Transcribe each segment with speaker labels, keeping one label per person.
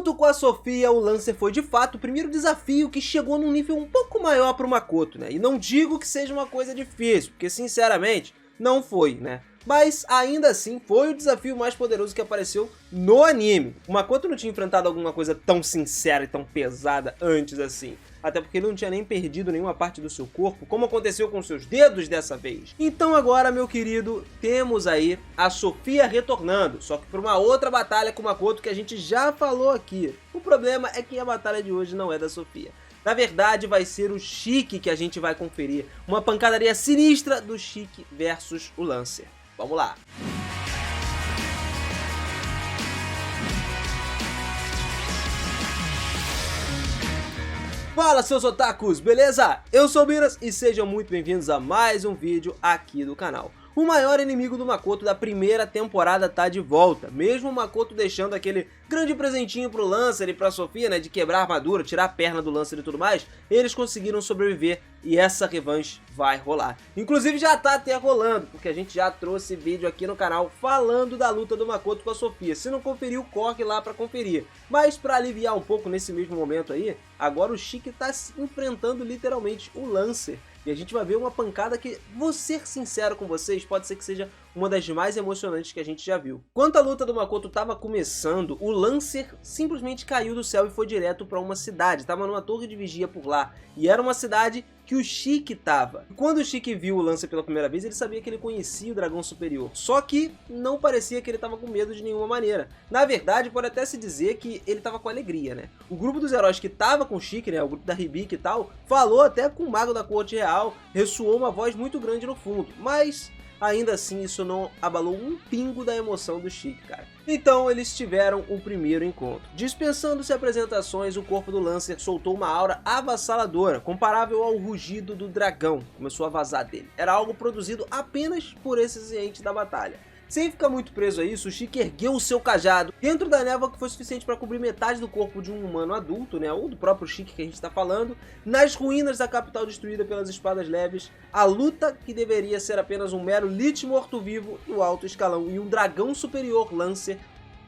Speaker 1: Junto com a Sofia, o Lancer foi de fato o primeiro desafio que chegou num nível um pouco maior para o Makoto, né? E não digo que seja uma coisa difícil, porque sinceramente não foi, né? Mas ainda assim foi o desafio mais poderoso que apareceu no anime. O Makoto não tinha enfrentado alguma coisa tão sincera e tão pesada antes assim. Até porque ele não tinha nem perdido nenhuma parte do seu corpo, como aconteceu com seus dedos dessa vez. Então agora, meu querido, temos aí a Sofia retornando, só que por uma outra batalha com o Makoto que a gente já falou aqui. O problema é que a batalha de hoje não é da Sofia. Na verdade, vai ser o Shiki que a gente vai conferir. Uma pancadaria sinistra do Shiki versus o Lancer. Vamos lá! Fala, seus otakus, beleza? Eu sou o Miras e sejam muito bem-vindos a mais um vídeo aqui do canal. O maior inimigo do Makoto da primeira temporada tá de volta, mesmo o Makoto deixando aquele grande presentinho pro Lancer e pra Sofia, né, de quebrar a armadura, tirar a perna do Lancer e tudo mais, eles conseguiram sobreviver e essa revanche vai rolar. Inclusive já tá até rolando, porque a gente já trouxe vídeo aqui no canal falando da luta do Makoto com a Sofia. Se não conferiu, corre lá pra conferir. Mas pra aliviar um pouco nesse mesmo momento aí, agora o Shiki tá enfrentando literalmente o Lancer. E a gente vai ver uma pancada que, vou ser sincero com vocês, pode ser que seja uma das mais emocionantes que a gente já viu. Quando a luta do Makoto estava começando, o Lancer simplesmente caiu do céu e foi direto para uma cidade. Tava numa torre de vigia por lá. E era uma cidade que o Shiki tava. Quando o Shiki viu o Lancer pela primeira vez, ele sabia que ele conhecia o dragão superior. Só que não parecia que ele tava com medo de nenhuma maneira. Na verdade, pode até se dizer que ele tava com alegria, né? O grupo dos heróis que tava com o Shiki, né, o grupo da Hibiki e tal, falou até com o mago da corte real, ressoou uma voz muito grande no fundo. Mas ainda assim, isso não abalou um pingo da emoção do Shiki, cara. Então eles tiveram o primeiro encontro. Dispensando-se apresentações, o corpo do Lancer soltou uma aura avassaladora, comparável ao rugido do dragão. Começou a vazar dele. Era algo produzido apenas por esse ciente da batalha. Sem ficar muito preso a isso, o Shiki ergueu o seu cajado dentro da névoa que foi suficiente para cobrir metade do corpo de um humano adulto, né, ou do próprio Shiki que a gente está falando, nas ruínas da capital destruída pelas espadas leves, a luta que deveria ser apenas um mero Lich morto-vivo no alto escalão e um dragão superior Lancer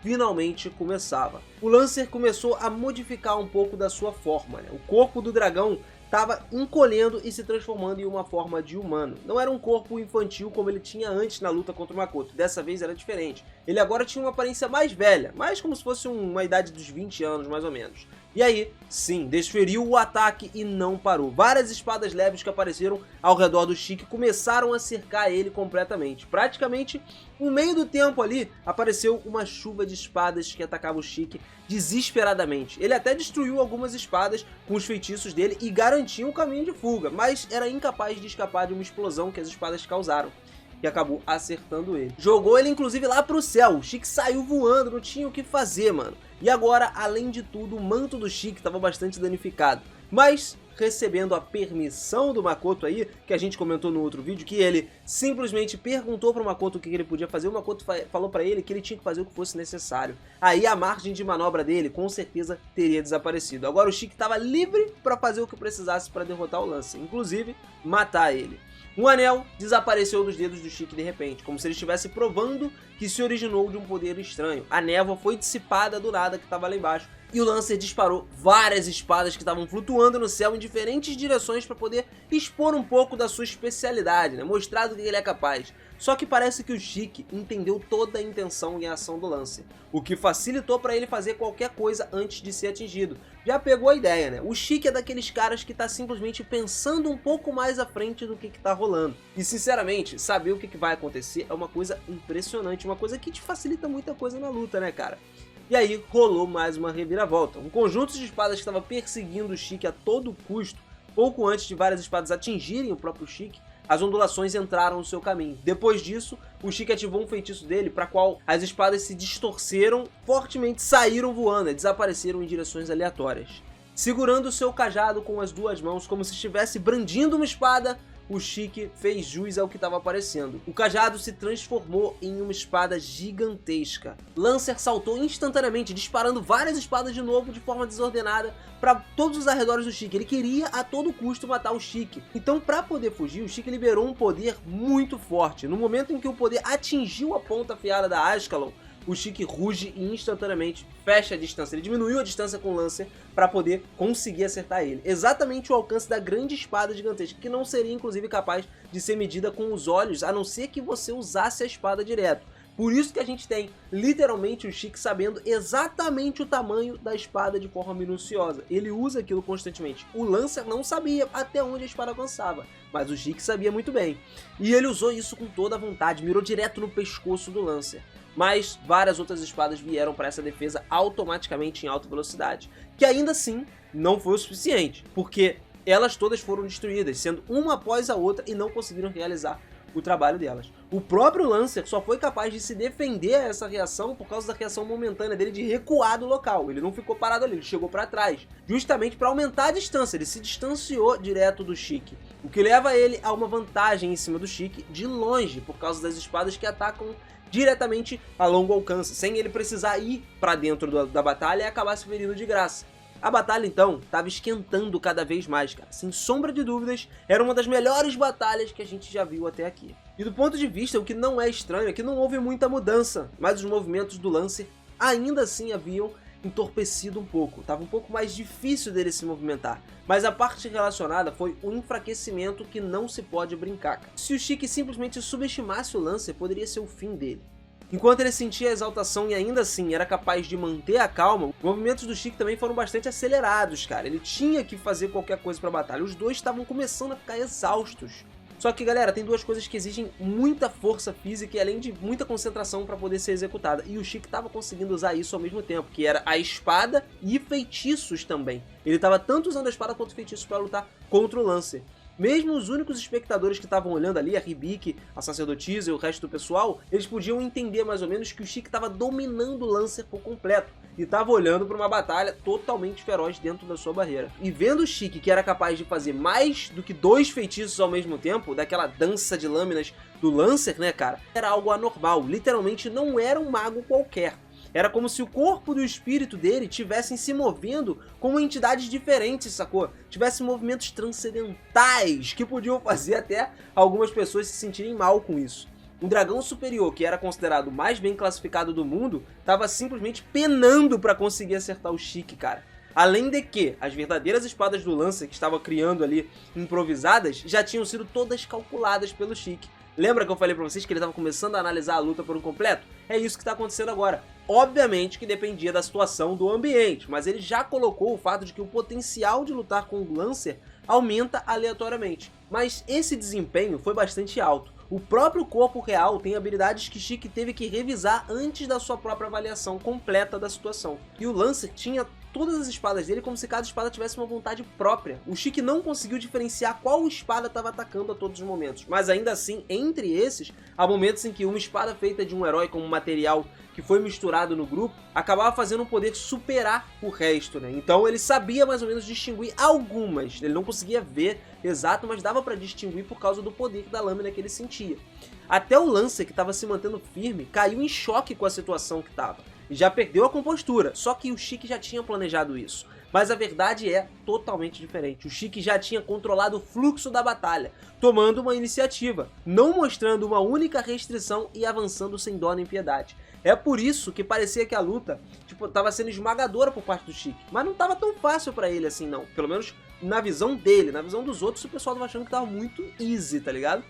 Speaker 1: finalmente começava. O Lancer começou a modificar um pouco da sua forma, né? O corpo do dragão estava encolhendo e se transformando em uma forma de humano. Não era um corpo infantil como ele tinha antes na luta contra o Makoto. Dessa vez era diferente. Ele agora tinha uma aparência mais velha, mais como se fosse uma idade dos 20 anos mais ou menos. E aí, sim, desferiu o ataque e não parou. Várias espadas leves que apareceram ao redor do Shiki começaram a cercar ele completamente. Praticamente, no meio do tempo ali, apareceu uma chuva de espadas que atacava o Shiki desesperadamente. Ele até destruiu algumas espadas com os feitiços dele e garantiu um caminho de fuga, mas era incapaz de escapar de uma explosão que as espadas causaram, que acabou acertando ele. Jogou ele inclusive lá pro céu, o Shiki saiu voando, não tinha o que fazer, mano. E agora, além de tudo, o manto do Shiki estava bastante danificado. Mas, recebendo a permissão do Makoto aí, que a gente comentou no outro vídeo, que ele simplesmente perguntou pro Makoto o que ele podia fazer, o Makoto falou pra ele que ele tinha que fazer o que fosse necessário. Aí a margem de manobra dele, com certeza, teria desaparecido. Agora o Shiki estava livre para fazer o que precisasse para derrotar o Lancer, inclusive matar ele. Um anel desapareceu dos dedos do Shiki de repente, como se ele estivesse provando que se originou de um poder estranho. A névoa foi dissipada do nada que estava lá embaixo e o Lancer disparou várias espadas que estavam flutuando no céu em diferentes direções para poder expor um pouco da sua especialidade, né? Mostrar do que ele é capaz. Só que parece que o Shiki entendeu toda a intenção e a ação do Lancer, o que facilitou para ele fazer qualquer coisa antes de ser atingido. Já pegou a ideia, né? O Shiki é daqueles caras que tá simplesmente pensando um pouco mais à frente do que tá rolando. E sinceramente, saber o que vai acontecer é uma coisa impressionante, uma coisa que te facilita muita coisa na luta, né, cara? E aí rolou mais uma reviravolta. Um conjunto de espadas que estava perseguindo o Shiki a todo custo, pouco antes de várias espadas atingirem o próprio Shiki, as ondulações entraram no seu caminho. Depois disso, o Shiki ativou um feitiço dele, para qual as espadas se distorceram, fortemente saíram voando e desapareceram em direções aleatórias. Segurando o seu cajado com as duas mãos, como se estivesse brandindo uma espada, o Shiki fez jus ao que estava aparecendo. O cajado se transformou em uma espada gigantesca. Lancer saltou instantaneamente, disparando várias espadas de novo de forma desordenada para todos os arredores do Shiki. Ele queria a todo custo matar o Shiki. Então, para poder fugir, o Shiki liberou um poder muito forte. No momento em que o poder atingiu a ponta afiada da Ashkelon, o Sheik ruge e instantaneamente fecha a distância. Ele diminuiu a distância com o Lancer para poder conseguir acertar ele. Exatamente o alcance da grande espada gigantesca, que não seria inclusive capaz de ser medida com os olhos, a não ser que você usasse a espada direto. Por isso que a gente tem, literalmente, o Sheik sabendo exatamente o tamanho da espada de forma minuciosa. Ele usa aquilo constantemente. O Lancer não sabia até onde a espada avançava, mas o Sheik sabia muito bem. E ele usou isso com toda a vontade, mirou direto no pescoço do Lancer. Mas várias outras espadas vieram para essa defesa automaticamente em alta velocidade, que ainda assim não foi o suficiente, porque elas todas foram destruídas, sendo uma após a outra e não conseguiram realizar o trabalho delas. O próprio Lancer só foi capaz de se defender a essa reação por causa da reação momentânea dele de recuar do local. Ele não ficou parado ali, ele chegou para trás, justamente para aumentar a distância. Ele se distanciou direto do Sheik, o que leva ele a uma vantagem em cima do Sheik de longe, por causa das espadas que atacam diretamente a longo alcance, sem ele precisar ir para dentro da batalha e acabar se ferindo de graça. A batalha, então, estava esquentando cada vez mais, cara. Sem sombra de dúvidas, era uma das melhores batalhas que a gente já viu até aqui. E do ponto de vista, o que não é estranho é que não houve muita mudança, mas os movimentos do Lancer ainda assim haviam entorpecido um pouco. Tava um pouco mais difícil dele se movimentar. Mas a parte relacionada foi o enfraquecimento que não se pode brincar, cara. Se o Sheik simplesmente subestimasse o Lancer, poderia ser o fim dele. Enquanto ele sentia a exaltação e ainda assim era capaz de manter a calma, os movimentos do Sheik também foram bastante acelerados, cara. Ele tinha que fazer qualquer coisa pra batalha. Os dois estavam começando a ficar exaustos. Só que, galera, tem duas coisas que exigem muita força física e além de muita concentração para poder ser executada. E o Sheik estava conseguindo usar isso ao mesmo tempo, que era a espada e feitiços também. Ele estava tanto usando a espada quanto feitiços para lutar contra o Lancer. Mesmo os únicos espectadores que estavam olhando ali, a Hibiki, a sacerdotisa e o resto do pessoal, eles podiam entender mais ou menos que o Sheik estava dominando o Lancer por completo e estava olhando para uma batalha totalmente feroz dentro da sua barreira. E vendo o Sheik, que era capaz de fazer mais do que 2 feitiços ao mesmo tempo, daquela dança de lâminas do Lancer, né, cara, era algo anormal. Literalmente não era um mago qualquer. Era como se o corpo e o espírito dele tivessem se movendo como entidades diferentes, sacou? Tivessem movimentos transcendentais que podiam fazer até algumas pessoas se sentirem mal com isso. Um dragão superior, que era considerado o mais bem classificado do mundo, estava simplesmente penando para conseguir acertar o Sheik, cara. Além de que as verdadeiras espadas do Lancer que estava criando ali, improvisadas, já tinham sido todas calculadas pelo Sheik. Lembra que eu falei pra vocês que ele estava começando a analisar a luta por um completo? É isso que está acontecendo agora. Obviamente que dependia da situação do ambiente, mas ele já colocou o fato de que o potencial de lutar com o Lancer aumenta aleatoriamente. Mas esse desempenho foi bastante alto. O próprio corpo real tem habilidades que Sheik teve que revisar antes da sua própria avaliação completa da situação. E o Lancer tinha todas as espadas dele como se cada espada tivesse uma vontade própria. O Sheik não conseguiu diferenciar qual espada estava atacando a todos os momentos, mas ainda assim, entre esses, há momentos em que uma espada feita de um herói como material que foi misturado no grupo, acabava fazendo um poder superar o resto, né? Então ele sabia mais ou menos distinguir algumas, ele não conseguia ver exato, mas dava para distinguir por causa do poder da lâmina que ele sentia. Até o Lancer, que estava se mantendo firme, caiu em choque com a situação que estava. E já perdeu a compostura, só que o Sheik já tinha planejado isso. Mas a verdade é totalmente diferente. O Sheik já tinha controlado o fluxo da batalha, tomando uma iniciativa, não mostrando uma única restrição e avançando sem dó nem piedade. É por isso que parecia que a luta estava sendo esmagadora por parte do Sheik, mas não estava tão fácil para ele assim não. Pelo menos na visão dele, na visão dos outros o pessoal estava achando que estava muito easy, tá ligado?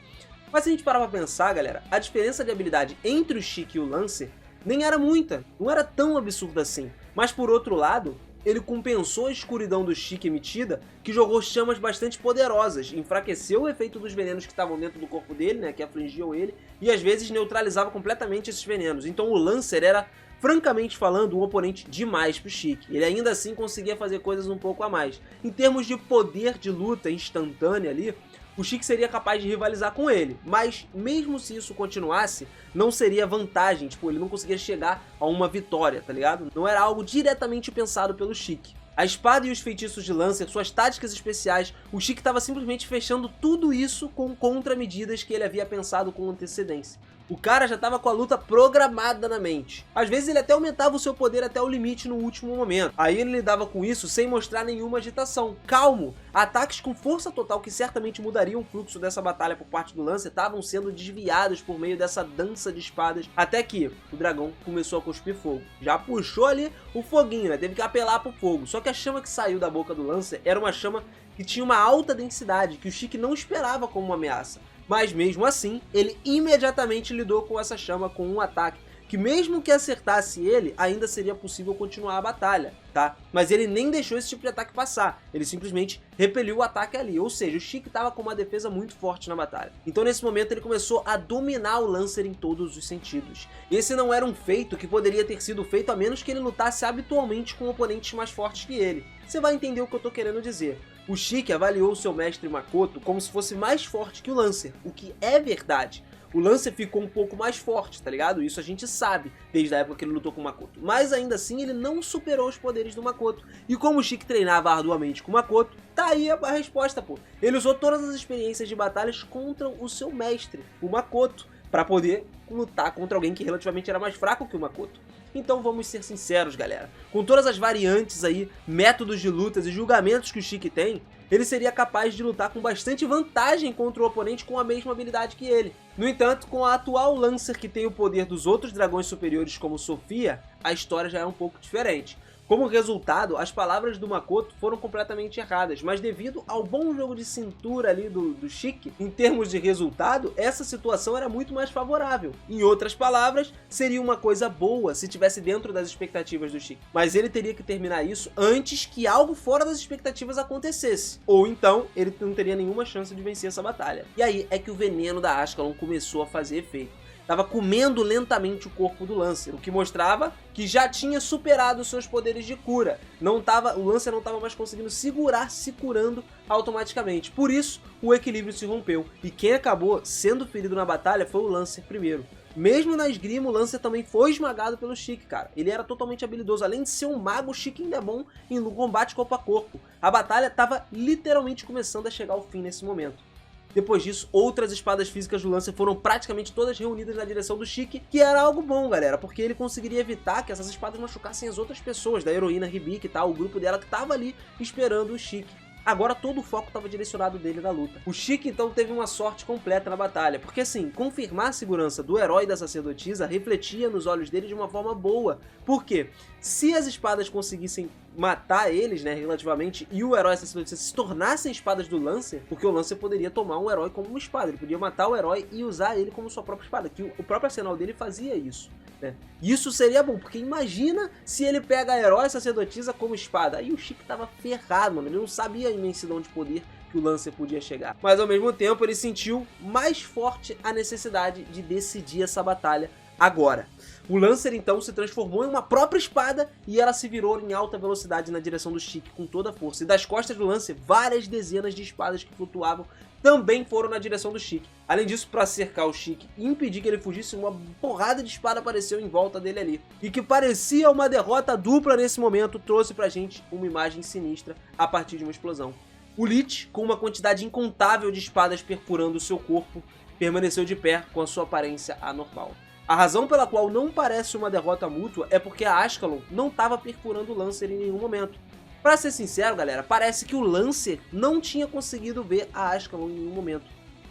Speaker 1: Mas se a gente parar pra pensar, galera, a diferença de habilidade entre o Sheik e o Lancer nem era muita, não era tão absurda assim. Mas por outro lado, ele compensou a escuridão do Sheik emitida, que jogou chamas bastante poderosas, enfraqueceu o efeito dos venenos que estavam dentro do corpo dele, né, que afligiam ele, e às vezes neutralizava completamente esses venenos. Então o Lancer era, francamente falando, um oponente demais pro Sheik. Ele ainda assim conseguia fazer coisas um pouco a mais. Em termos de poder de luta instantânea ali, o Sheik seria capaz de rivalizar com ele, mas mesmo se isso continuasse, não seria vantagem, tipo, ele não conseguia chegar a uma vitória, tá ligado? Não era algo diretamente pensado pelo Sheik. A espada e os feitiços de Lancer, suas táticas especiais, o Sheik estava simplesmente fechando tudo isso com contramedidas que ele havia pensado com antecedência. O cara já estava com a luta programada na mente. Às vezes ele até aumentava o seu poder até o limite no último momento. Aí ele lidava com isso sem mostrar nenhuma agitação. Calmo! Ataques com força total que certamente mudariam o fluxo dessa batalha por parte do Lancer estavam sendo desviados por meio dessa dança dança de espadas, até que o dragão começou a cuspir fogo. Já puxou ali o foguinho, né? Teve que apelar pro fogo. Só que a chama que saiu da boca do Lancer era uma chama que tinha uma alta densidade, que o Chique não esperava como uma ameaça. Mas mesmo assim, ele imediatamente lidou com essa chama com um ataque, que mesmo que acertasse ele, ainda seria possível continuar a batalha, tá? Mas ele nem deixou esse tipo de ataque passar, ele simplesmente repeliu o ataque ali, ou seja, o Chique estava com uma defesa muito forte na batalha. Então nesse momento ele começou a dominar o Lancer em todos os sentidos. Esse não era um feito que poderia ter sido feito a menos que ele lutasse habitualmente com oponentes mais fortes que ele. Você vai entender o que eu tô querendo dizer. O Chique avaliou o seu mestre Makoto como se fosse mais forte que o Lancer, o que é verdade. O Lancer ficou um pouco mais forte, tá ligado? Isso a gente sabe, desde a época que ele lutou com o Makoto. Mas ainda assim, ele não superou os poderes do Makoto. E como o Chique treinava arduamente com o Makoto, tá aí a resposta, pô. Ele usou todas as experiências de batalhas contra o seu mestre, o Makoto, pra poder lutar contra alguém que relativamente era mais fraco que o Makoto. Então vamos ser sinceros, galera. Com todas as variantes aí, métodos de lutas e julgamentos que o Chique tem, ele seria capaz de lutar com bastante vantagem contra o oponente com a mesma habilidade que ele. No entanto, com a atual Lancer que tem o poder dos outros dragões superiores como Sofia, a história já é um pouco diferente. Como resultado, as palavras do Makoto foram completamente erradas, mas devido ao bom jogo de cintura ali do Chique, em termos de resultado, essa situação era muito mais favorável. Em outras palavras, seria uma coisa boa se tivesse dentro das expectativas do Chique, mas ele teria que terminar isso antes que algo fora das expectativas acontecesse, ou então ele não teria nenhuma chance de vencer essa batalha. E aí é que o veneno da Ashkelon começou a fazer efeito. Estava comendo lentamente o corpo do Lancer, o que mostrava que já tinha superado seus poderes de cura. O Lancer não estava mais conseguindo segurar, se curando automaticamente. Por isso, o equilíbrio se rompeu. E quem acabou sendo ferido na batalha foi o Lancer primeiro. Mesmo na esgrima, o Lancer também foi esmagado pelo Chique, cara. Ele era totalmente habilidoso. Além de ser um mago, o Chique ainda é bom em combate corpo a corpo. A batalha estava literalmente começando a chegar ao fim nesse momento. Depois disso, outras espadas físicas do Lancer foram praticamente todas reunidas na direção do Chique, que era algo bom, galera, porque ele conseguiria evitar que essas espadas machucassem as outras pessoas, da heroína Hibiki e tal, o grupo dela que tava ali esperando o Chique. Agora todo o foco estava direcionado dele na luta. O Chique então teve uma sorte completa na batalha, porque assim, confirmar a segurança do herói e da sacerdotisa refletia nos olhos dele de uma forma boa. Por quê? Se as espadas conseguissem matar eles, né, relativamente, e o herói e a sacerdotisa se tornassem espadas do Lancer, porque o Lancer poderia tomar um herói como uma espada, ele podia matar o herói e usar ele como sua própria espada, que o próprio arsenal dele fazia isso. Né? Isso seria bom, porque imagina se ele pega a herói e sacerdotisa como espada. Aí o Chique tava ferrado, mano. Ele não sabia a imensidão de poder que o Lancer podia chegar. Mas ao mesmo tempo ele sentiu mais forte a necessidade de decidir essa batalha agora. O Lancer então se transformou em uma própria espada e ela se virou em alta velocidade na direção do Chique com toda a força. E das costas do Lancer, várias dezenas de espadas que flutuavam também foram na direção do Chique. Além disso, para cercar o Chique e impedir que ele fugisse, uma porrada de espada apareceu em volta dele ali. E que parecia uma derrota dupla nesse momento, trouxe pra gente uma imagem sinistra a partir de uma explosão. O Lich, com uma quantidade incontável de espadas perfurando o seu corpo, permaneceu de pé com a sua aparência anormal. A razão pela qual não parece uma derrota mútua é porque a Ashkelon não estava perfurando o Lancer em nenhum momento. Pra ser sincero, galera, parece que o Lancer não tinha conseguido ver a Ashkelon em nenhum momento.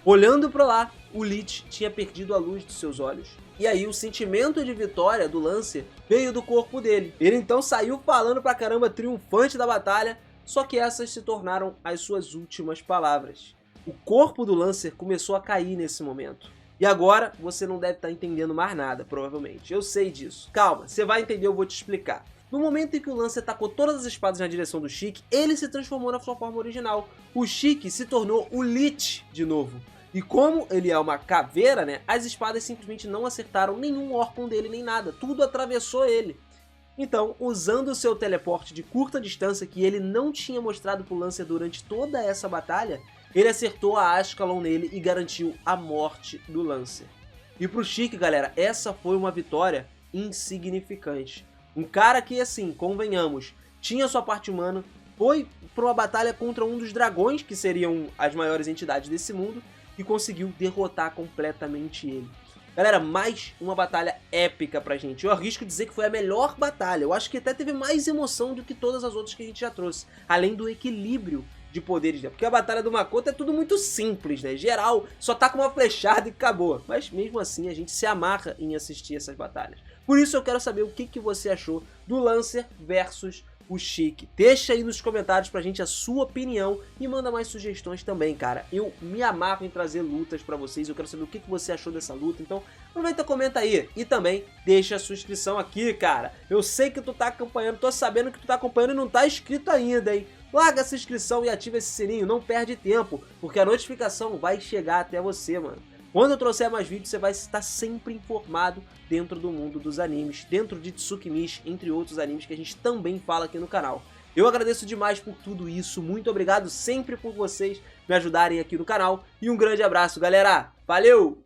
Speaker 1: Olhando pra lá, o Lich tinha perdido a luz dos seus olhos. E aí o sentimento de vitória do Lancer veio do corpo dele. Ele então saiu falando pra caramba, triunfante da batalha, só que essas se tornaram as suas últimas palavras. O corpo do Lancer começou a cair nesse momento. E agora você não deve estar entendendo mais nada, provavelmente. Eu sei disso. Calma, você vai entender, eu vou te explicar. No momento em que o Lancer tacou todas as espadas na direção do Chique, ele se transformou na sua forma original. O Chique se tornou o Lich de novo. E como ele é uma caveira, né, as espadas simplesmente não acertaram nenhum órgão dele nem nada. Tudo atravessou ele. Então, usando o seu teleporte de curta distância que ele não tinha mostrado pro Lancer durante toda essa batalha, ele acertou a Ashkelon nele e garantiu a morte do Lancer. E pro Chique, galera, essa foi uma vitória insignificante. Um cara que, assim, convenhamos, tinha sua parte humana, foi pra uma batalha contra um dos dragões, que seriam as maiores entidades desse mundo, e conseguiu derrotar completamente ele. Galera, mais uma batalha épica pra gente. Eu arrisco dizer que foi a melhor batalha. Eu acho que até teve mais emoção do que todas as outras que a gente já trouxe. Além do equilíbrio de poderes, né? Porque a batalha do Makoto é tudo muito simples, né? Geral, só tá com uma flechada e acabou. Mas mesmo assim a gente se amarra em assistir essas batalhas. Por isso eu quero saber o que você achou do Lancer versus o Chique. Deixa aí nos comentários pra gente a sua opinião e manda mais sugestões também, cara. Eu me amarro em trazer lutas pra vocês, eu quero saber o que você achou dessa luta, então aproveita e comenta aí. E também deixa a sua inscrição aqui, cara. Eu sei que tu tá acompanhando, tô sabendo que tu tá acompanhando e não tá inscrito ainda, hein? Larga essa inscrição e ativa esse sininho, não perde tempo, porque a notificação vai chegar até você, mano. Quando eu trouxer mais vídeos, você vai estar sempre informado dentro do mundo dos animes, dentro de Tsukimichi, entre outros animes que a gente também fala aqui no canal. Eu agradeço demais por tudo isso, muito obrigado sempre por vocês me ajudarem aqui no canal, e um grande abraço, galera! Valeu!